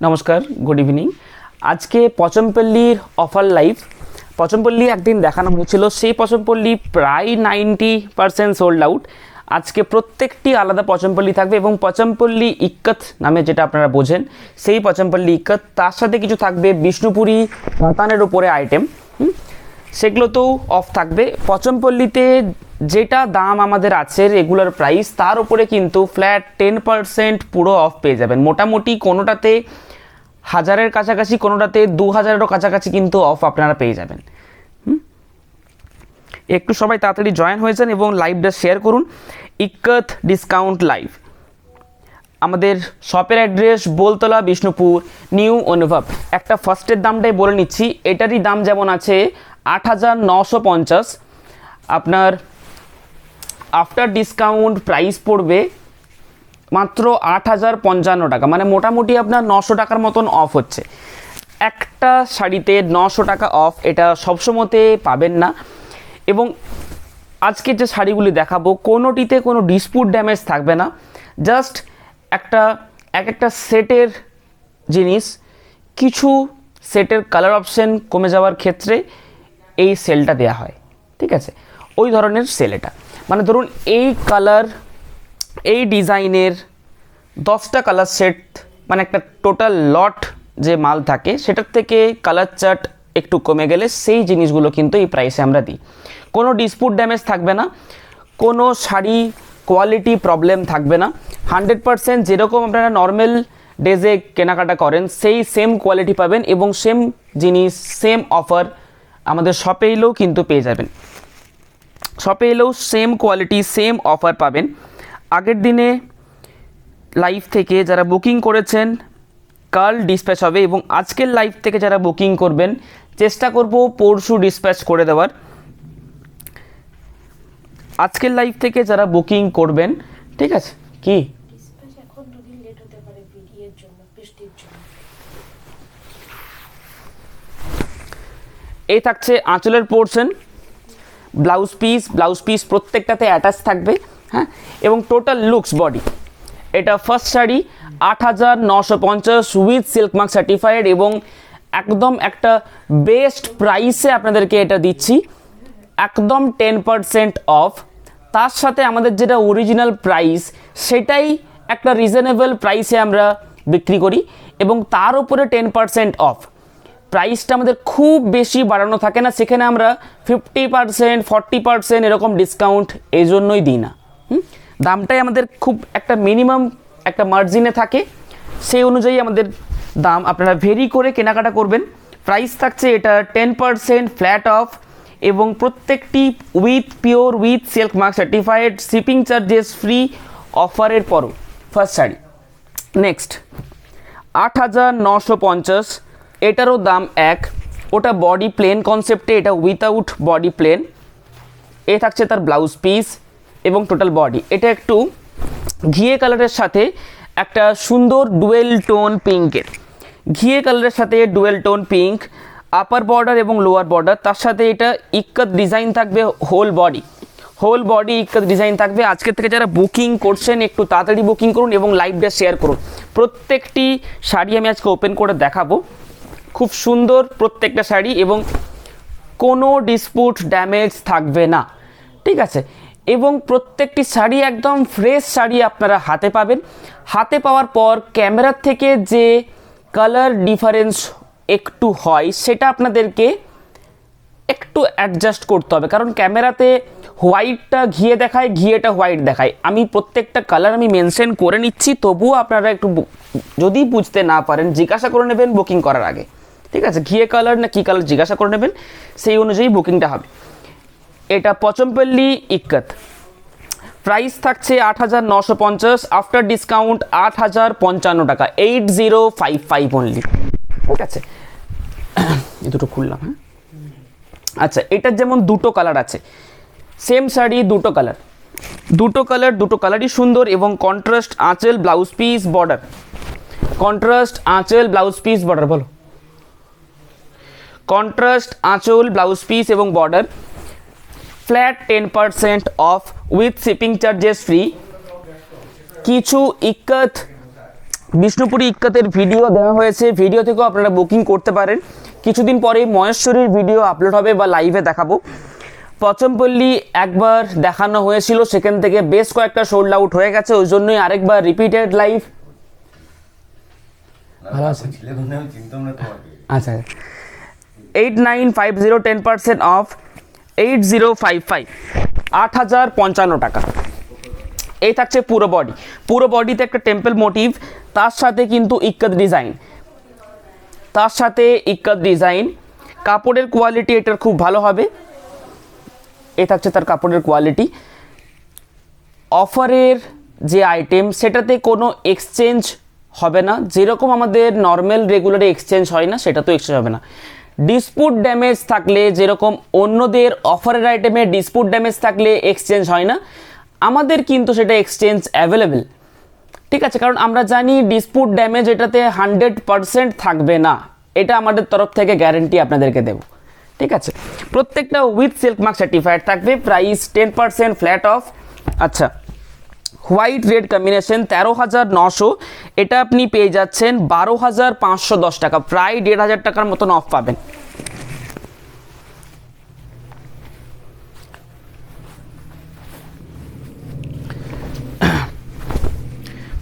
নমস্কার, good evening. আজকে পচমপল্লির offer live. Pochampally একদিন দেখানো হয়েছিল, সেই পচমপল্লি প্রায় 90% সোল্ড আউট। আজকে প্রত্যেকটি আলাদা পচমপল্লি থাকবে এবং পচমপল্লি ইক্কত নামে যেটা আপনারা বোঝেন সেই পচমপল্লি ইক্কত, তার সাথে কিছু থাকবে বিষ্ণুপুরি কাতানের উপরে আইটেম, সেগুলোতেও অফ থাকবে। পচমপল্লিতে যেটা দাম আমাদের আছে রেগুলার প্রাইস, তার উপরে কিন্তু ফ্ল্যাট 10% পুরো অফ পেয়ে যাবেন। মোটামুটি কোনোটাতে 1000-এর কাছাকাছি, কোনোটাতে 2000-এরও কাছাকাছি কিন্তু অফ আপনারা পেয়ে যাবেন। একটু সবাই তাড়াতাড়ি জয়েন হয়ে যান এবং লাইভটা শেয়ার করুন। Ikat discount live. আমাদের শপের অ্যাড্রেস বোলতলা, বিষ্ণুপুর, নিউ অনুভব। একটা ফার্স্টের দামটাই বলে নিচ্ছি, এটারই দাম যেমন আছে 8950, আপনার আফটার ডিসকাউন্ট প্রাইস পড়বে মাত্র 8055 টাকা, মানে মোটামুটি আপনার 900 টাকার মতন অফ হচ্ছে। একটা শাড়িতে 900 টাকা অফ, এটা সবসময়তে পাবেন না। এবং আজকে যে শাড়িগুলি দেখাবো কোনোটিতে কোনো ডিসপুট ড্যামেজ থাকবে না, জাস্ট একটা সেটের জিনিস, কিছু সেটের কালার অপশন কমে যাওয়ার ক্ষেত্রে এই সেলটা দেয়া হয়, ঠিক আছে? ওই ধরনের সেল এটা, মানে ধরুন এই কালার, এই ডিজাইনের 10টা কালার সেট, মানে একটা টোটাল লট যে মাল থাকে সেটার থেকে কালার চার্ট একটু কমে গেলে সেই জিনিসগুলো কিন্তু এই প্রাইসে আমরা দিই। কোনো ডিসপুট ড্যামেজ থাকবে না, কোনো শাড়ি কোয়ালিটি প্রবলেম থাকবে না। 100% যেরকম আপনারা নর্মাল ডেজে কেনাকাটা করেন সেই সেম কোয়ালিটি পাবেন এবং সেম জিনিস, সেম অফার আমাদের শপে এলেও কিন্তু পেয়ে যাবেন। শপে এলেও সেম কোয়ালিটি, সেম অফার পাবেন। আগের দিনে লাইভ থেকে যারা বুকিং করেছেন কাল ডিসপ্যাচ হবে এবং আজকের লাইভ থেকে যারা বুকিং করবেন চেষ্টা করব পরশু ডিসপ্যাচ করে দেওয়ার। আজকের লাইভ থেকে যারা বুকিং করবেন, ঠিক আছে? কি এই থাকছে আঁচলের পোর্শন, ব্লাউজ পিস প্রত্যেকটাতে অ্যাটাচ থাকবে, হ্যাঁ। এবং টোটাল লুকস বডি, এটা first sari 8950 with silk mark certified এবং একদম একটা বেস্ট প্রাইসে আপনাদেরকে এটা দিচ্ছি, একদম 10% অফ। তার সাথে আমাদের যেটা অরিজিনাল প্রাইস সেটাই একটা রিজনেবল প্রাইসে আমরা বিক্রি করি এবং তার উপরে 10% অফ। প্রাইসটা আমাদের খুব বেশি বাড়ানো থাকে না, সেখানে আমরা 50%, 40% এরকম ডিসকাউন্ট এই জন্যই দিই না। দামটাই আমাদের খুব একটা মিনিমাম একটা মার্জিনে থাকে, সেই অনুযায়ী আমাদের দাম আপনারা ভেরি করে কেনাকাটা করবেন। প্রাইস থাকছে এটা 10% ফ্ল্যাট অফ এবং প্রত্যেকটি pure with silk mark certified, shipping charges free অফারের পরও। ফার্স্ট শাড়ি নেক্সট 8950, এটারও দাম এক। ওটা বডি প্লেন কনসেপ্টে, এটা উইথাউট বডি প্লেন। এ থাকছে তার ব্লাউজ পিস এবং টোটাল বডি। এটা একটু ঘিয়ে কালারের সাথে একটা সুন্দর ডুয়েল টোন পিঙ্কের, ঘিয়ে কালারের সাথে dual tone pink, upper border এবং লোয়ার বর্ডার। তার সাথে এটা ইক্কত ডিজাইন থাকবে, হোল বডি ইক্কত ডিজাইন থাকবে। আজকের থেকে যারা বুকিং করছেন একটু তাড়াতাড়ি বুকিং করুন এবং লাইভটা শেয়ার করুন। প্রত্যেকটি শাড়ি আমি আজকে ওপেন করে দেখাবো, খুব সুন্দর প্রত্যেকটা শাড়ি এবং কোনো ডিসপুট ড্যামেজ থাকবে না, ঠিক আছে? এবং প্রত্যেকটি শাড়ি একদম ফ্রেশ শাড়ি আপনারা হাতে পাবেন। হাতে পাওয়ার পর ক্যামেরার থেকে যে কালার ডিফারেন্স একটু হয় সেটা আপনাদেরকে একটু অ্যাডজাস্ট করতে হবে, কারণ ক্যামেরাতে হোয়াইটটা ঘিয়ে দেখায়, ঘিয়েটা হোয়াইট দেখায়। আমি প্রত্যেকটা কালার আমি মেনশন করে নিচ্ছি, তবুও আপনারা একটু যদি বুঝতে না পারেন জিজ্ঞাসা করে নেবেন বুকিং করার আগে, ঠিক আছে? ঘিয়ে কালার না কী কালার জিজ্ঞাসা করে নেবেন, সেই অনুযায়ী বুকিংটা হবে। এটা পচমপল্লি ইক্কত, প্রাইস থাকছে 8950, আফটার ডিসকাউন্ট 8055 টাকা, 8055 অনলি, ঠিক আছে? এই দুটো খুললাম, হ্যাঁ। আচ্ছা, এটার যেমন দুটো কালার আছে, সেম শাড়ি দুটো কালারই সুন্দর এবং কন্ট্রাস্ট আঁচল, ব্লাউজ পিস, বর্ডার, কন্ট্রাস্ট আঁচল, ব্লাউজ পিস, বর্ডার, বলো। কন্ট্রাস্ট আঁচল, ব্লাউজ পিস এবং border, flat 10% of with shipping charges free. কিছু ইক্কত বিষ্ণুপুরি ইক্কাতের ভিডিও দেওয়া হয়েছে, ভিডিও থেকেও আপনারা বুকিং করতে পারেন। কিছুদিন পরেই মহেশ্বরীর ভিডিও আপলোড হবে বা লাইভে দেখাবো। পচমপল্লী একবার দেখানো হয়েছিল, সেখান থেকে বেশ কয়েকটা সোল্ড আউট হয়ে গেছে, ওই জন্যই আরেকবার রিপিটেড লাইভ। ভালো আছে, আচ্ছা 8950 10% অফ 8055 8055 টাকা। এই থাকছে পুরো বডি। পুরো বডিতে একটা টেম্পল মোটিভ, তার সাথে কিন্তু ইক্কাত ডিজাইন, কাপড়ের কোয়ালিটি এটার খুব ভালো হবে। এই থাকছে তার কাপড়ের কোয়ালিটি। অফারের যে আইটেম সেটাতে কোনো এক্সচেঞ্জ হবে না, যেরকম আমাদের নর্মাল রেগুলারে এক্সচেঞ্জ হয় না, সেটা তো এক্সচেঞ্জ হবে না। ডিসপুট ড্যামেজ থাকলে, যেরকম অন্যদের অফারের আইটেমে ডিসপুট ড্যামেজ থাকলে এক্সচেঞ্জ হয় না, আমাদের কিন্তু সেটা এক্সচেঞ্জ অ্যাভেলেবেল। ঠিক আছে, কারণ আমরা জানি ডিসপুট ড্যামেজ এটাতে 100% থাকবে না, এটা আমাদের তরফ থেকে গ্যারেন্টি আপনাদেরকে দেব। ঠিক আছে, প্রত্যেকটা উইথ সিল্ক মার্ক সার্টিফাইড থাকবে। Price 10% flat of. আচ্ছা, হোয়াইট রেড কম্বিনেশন 13,900, এটা আপনি পেয়ে যাচ্ছেন 12,510 টাকা, প্রায় 1,500 টাকার মতন অফ পাবেন।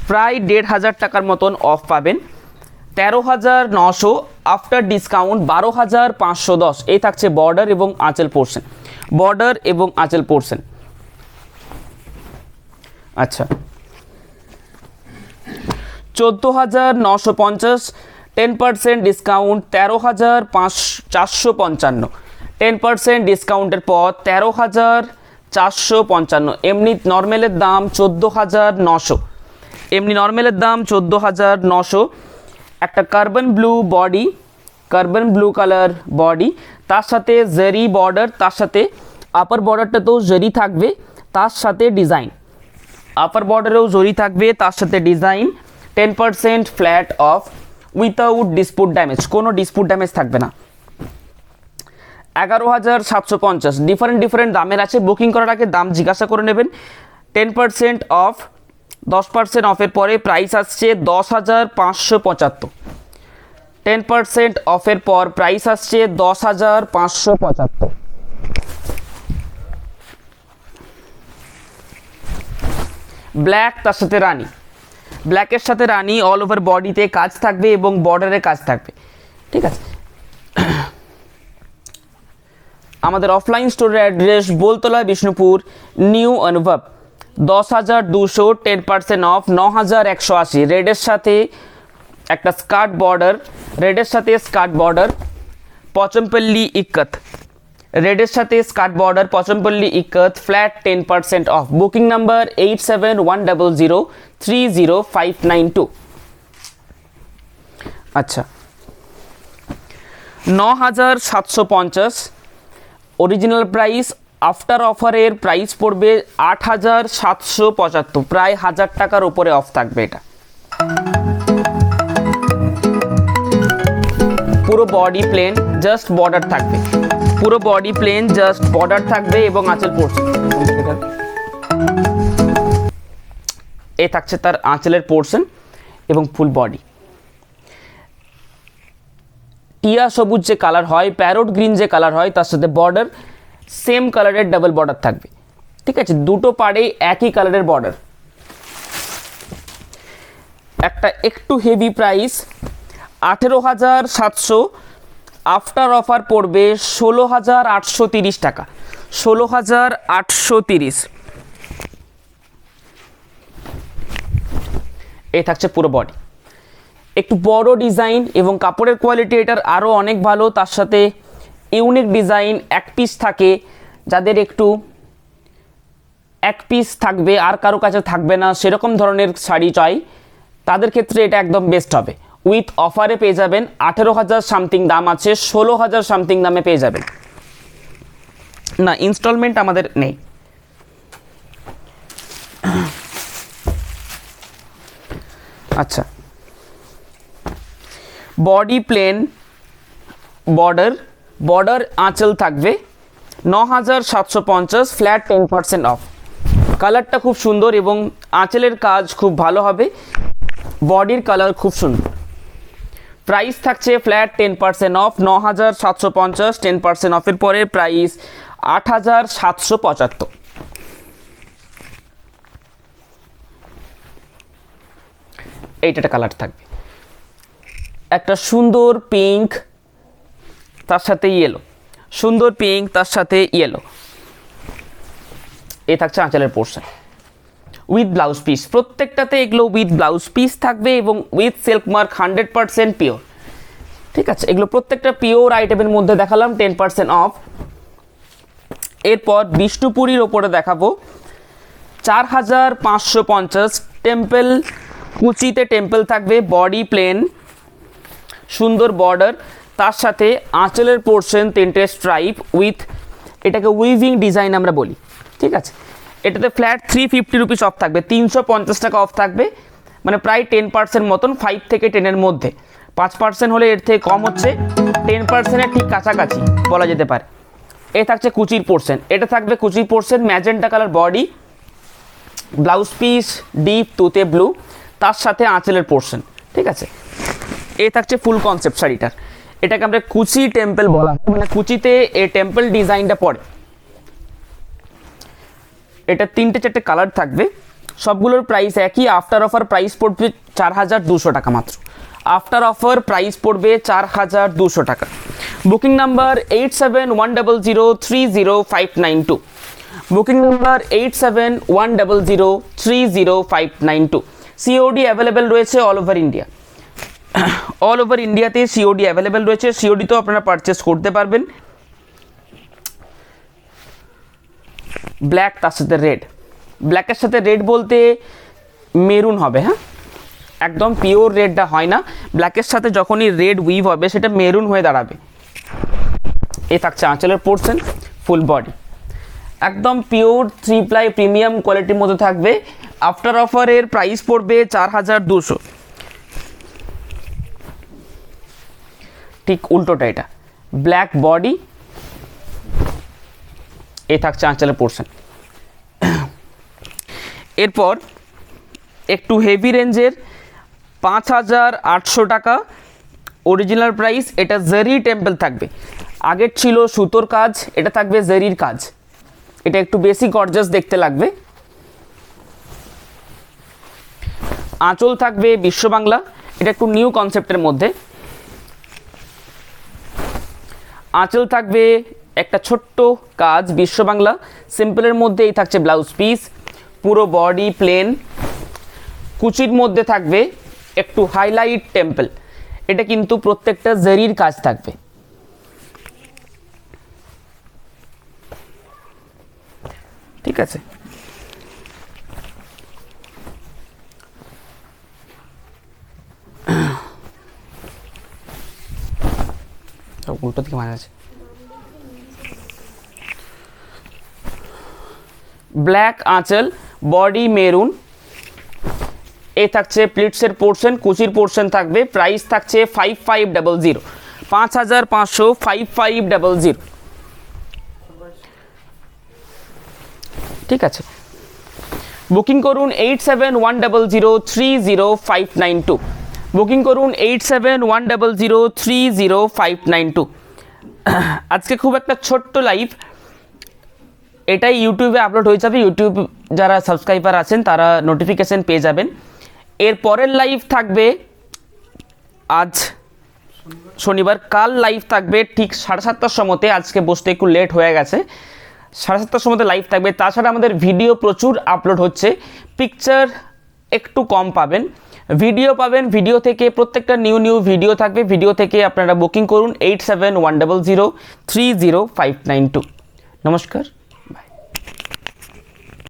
প্রায় 1,500 টাকার মতন অফ পাবেন। 13,900 আফটার ডিসকাউন্ট 12,510। এই থাকছে বর্ডার এবং আঁচল পোর্শন। আচ্ছা, 14,950 10% ডিসকাউন্ট 13,455। 10% ডিসকাউন্টের পর 13,455। এমনি নর্মালের দাম 14,900। একটা কার্বন ব্লু কালার বডি, তার সাথে জারি বর্ডার, তার সাথে আপার বর্ডারটাতেও জারি থাকবে, তার সাথে ডিজাইন। আপার বর্ডারেও জরি থাকবে, তার সাথে design. 10% flat of without dispute damage, কোনো ডিসপুট ড্যামেজ থাকবে না। 11,750। ডিফারেন্ট দামের আছে, বুকিং করার আগে দাম জিজ্ঞাসা করে নেবেন। 10% অফ, 10% অফের পরে প্রাইস আসছে 10,575। 10% অফের পর প্রাইস আসছে 10,575। ব্ল্যাক, তার সাথে রানী, ব্ল্যাকের সাথে রানী, অল ওভার বডিতে কাজ থাকবে এবং বর্ডারে কাজ থাকবে। ঠিক আছে, আমাদের অফলাইন স্টোরের অ্যাড্রেস বলতলা বিষ্ণুপুর, নিউ অনুভব। 10,200 10% অফ 9,180। রেডের সাথে একটা স্কার্ট বর্ডার, পচমপল্লী ইক্কত, রেডের সাথে skirt border, Pochampally ikat, flat 10% off. Booking number 8710030592। আচ্ছা, 9,750 অরিজিনাল প্রাইস, আফটার অফারের প্রাইস পড়বে 8,775, প্রায় 1,000 টাকার উপরে অফ থাকবে। এটা পুরো বডি প্লেন, জাস্ট বর্ডার থাকবে, এবং আঁচল পোর্শন। এ থাকছে তার আঁচলের পোর্শন এবং ফুল বডি। টিয়া সবুজ যে কালার হয়, প্যারোট গ্রিন যে কালার হয়, তার সাথে বর্ডার সেম কালারের ডাবল বর্ডার থাকবে। ঠিক আছে, দুটো পাড়ে একই কালারের বর্ডার। একটা একটু হেভি প্রাইস 18,700, আফটার অফার পড়বে 16,830 টাকা, 16,830। এই থাকছে পুরো বডি, একটু বড় ডিজাইন এবং কাপড়ের কোয়ালিটি এটার আরও অনেক ভালো। তার সাথে ইউনিক ডিজাইন, এক পিস থাকে, যাদের একটু এক পিস থাকবে আর কারো কাছে থাকবে না, সেরকম ধরনের শাড়ি চাই, তাদের ক্ষেত্রে এটা একদম বেস্ট হবে। উইথ অফারে পেয়ে যাবেন, 18,000 সামথিং দাম আছে, 16,000 সামথিং দামে পেয়ে যাবেন। না, ইনস্টলমেন্ট আমাদের নেই। আচ্ছা, বডি প্লেন, বর্ডার আঁচল থাকবে, 9,750, ফ্ল্যাট 10% অফ। কালারটা খুব সুন্দর এবং আঁচলের কাজ খুব ভালো হবে। বডির কালার খুব সুন্দর। প্রাইস থাকছে ফ্ল্যাট 10% অফ, 9,750। 10% অফের পরে প্রাইস 8,775। এইটা একটা কালার থাকবে, একটা সুন্দর পিঙ্ক তার সাথে ইয়েলো, সুন্দর পিঙ্ক তার সাথে ইয়েলো। এ থাকছে আঁচলের পোর্শন উইথ ব্লাউজ পিস। প্রত্যেকটাতে এগুলো উইথ ব্লাউজ পিস থাকবে এবং উইথ সিল্ক মার্ক 100% পিওর। ঠিক আছে, এগুলো প্রত্যেকটা পিওর আইটেমের মধ্যে দেখালাম 10% অফ। এরপর বিষ্ণুপুরীর ওপরে দেখাবো 4,550। টেম্পল, কুচিতে টেম্পল থাকবে, বডি প্লেন, সুন্দর বর্ডার, তার সাথে আঁচলের পোর্শন 3টে স্ট্রাইপ উইথ, এটাকে উইভিং ডিজাইন আমরা বলি। ঠিক আছে, এটাতে ফ্ল্যাট 350 রুপিস অফ থাকবে, 350 টাকা অফ থাকবে, মানে প্রায় 10% মতন, 5 থেকে 10-এর মধ্যে। 5% হলে এর থেকে কম হচ্ছে, 10%-এর ঠিক কাছাকাছি বলা যেতে পারে। এ থাকছে কুচির পোর্শন, এটা থাকবে কুচির portion, magenta colour body, blouse piece deep তুতে ব্লু, তার সাথে আঁচলের পোর্শন। ঠিক আছে, এ থাকছে ফুল কনসেপ্ট শাড়িটার। এটাকে আমরা কুচি টেম্পল বলা হয়, মানে কুচিতে এই টেম্পল ডিজাইনটা পড়ে। এটা 3টে-4টে কালার থাকবে, সবগুলোর প্রাইস একই। আফটার অফার প্রাইস পড়বে 4,200 টাকা মাত্র। আফটার অফার প্রাইস পড়বে 4,200 টাকা। Booking number 8710030592, booking number 8710030592। COD available রয়েছে all over India, all over ইন্ডিয়াতে সিওডি অ্যাভেলেবেল রয়েছে। সিওডিতেও আপনারা পারচেস করতে পারবেন। ব্ল্যাক তার সাথে রেড, ব্ল্যাকের সাথে রেড বলতে মেরুন হবে, হ্যাঁ, একদম পিওর রেডটা হয় না, ব্ল্যাকের সাথে যখনই রেড উইভ হবে সেটা মেরুন হয়ে দাঁড়াবে। এ থাকছে আঁচলের পোর্শন, ফুল বডি, একদম পিওর 3 প্লাই প্রিমিয়াম কোয়ালিটির মধ্যে থাকবে। আফটার অফারের প্রাইস পড়বে 4,200। ঠিক উল্টোটা, এটা ব্ল্যাক বডি, এ থাকছে আঁচলের পোর্শন। এরপর একটু হেভি রেঞ্জের 5,800 টাকা অরিজিনাল প্রাইস। এটা জারি টেম্পল থাকবে, আগের ছিল সুতোর কাজ, এটা থাকবে জারির কাজ। এটা একটু বেশি গর্জাস দেখতে লাগবে। আঁচল থাকবে বিশ্ব বাংলা, এটা একটু নিউ কনসেপ্টের মধ্যে। আঁচল থাকবে একটা ছোট্ট কাজ বিশ্ব বাংলা সিম্পলের মধ্যে। এই থাকছে ব্লাউজ পিস, পুরো বডি প্লেন, কুচির মধ্যে থাকবে একটু হাইলাইট টেম্পল। এটা কিন্তু প্রত্যেকটা জারির কাজ থাকবে। ঠিক আছে, উল্টো দিকে মাঝে আছে। ব্ল্যাক আঁচল, বডি মেরুন, এ থাকছে প্লিটসের পোর্শন, কুচির পোর্শন থাকবে। প্রাইস থাকছে 5,500, 5,500, 5,500। ঠিক আছে, বুকিং করুন 8710030592, বুকিং করুন 8710030592। আজকে খুব একটা ছোট্ট লাইভ, এটাই ইউটিউবে আপলোড হয়ে যাবে। ইউটিউব যারা সাবস্ক্রাইবার আছেন তারা নোটিফিকেশন পেয়ে যাবেন। এর পরের লাইভ থাকবে আজ শনিবার, কাল লাইভ থাকবে ঠিক 7:30টার সময়তে। আজকে বসতে একটু লেট হয়ে গেছে, 7:30টার সময়তে লাইভ থাকবে। তাছাড়া আমাদের ভিডিও প্রচুর আপলোড হচ্ছে, পিকচার একটু কম পাবেন, ভিডিও পাবেন। ভিডিও থেকে প্রত্যেকটা নিউ ভিডিও থাকবে, ভিডিও থেকে আপনারা বুকিং করুন 8710030592। নমস্কার।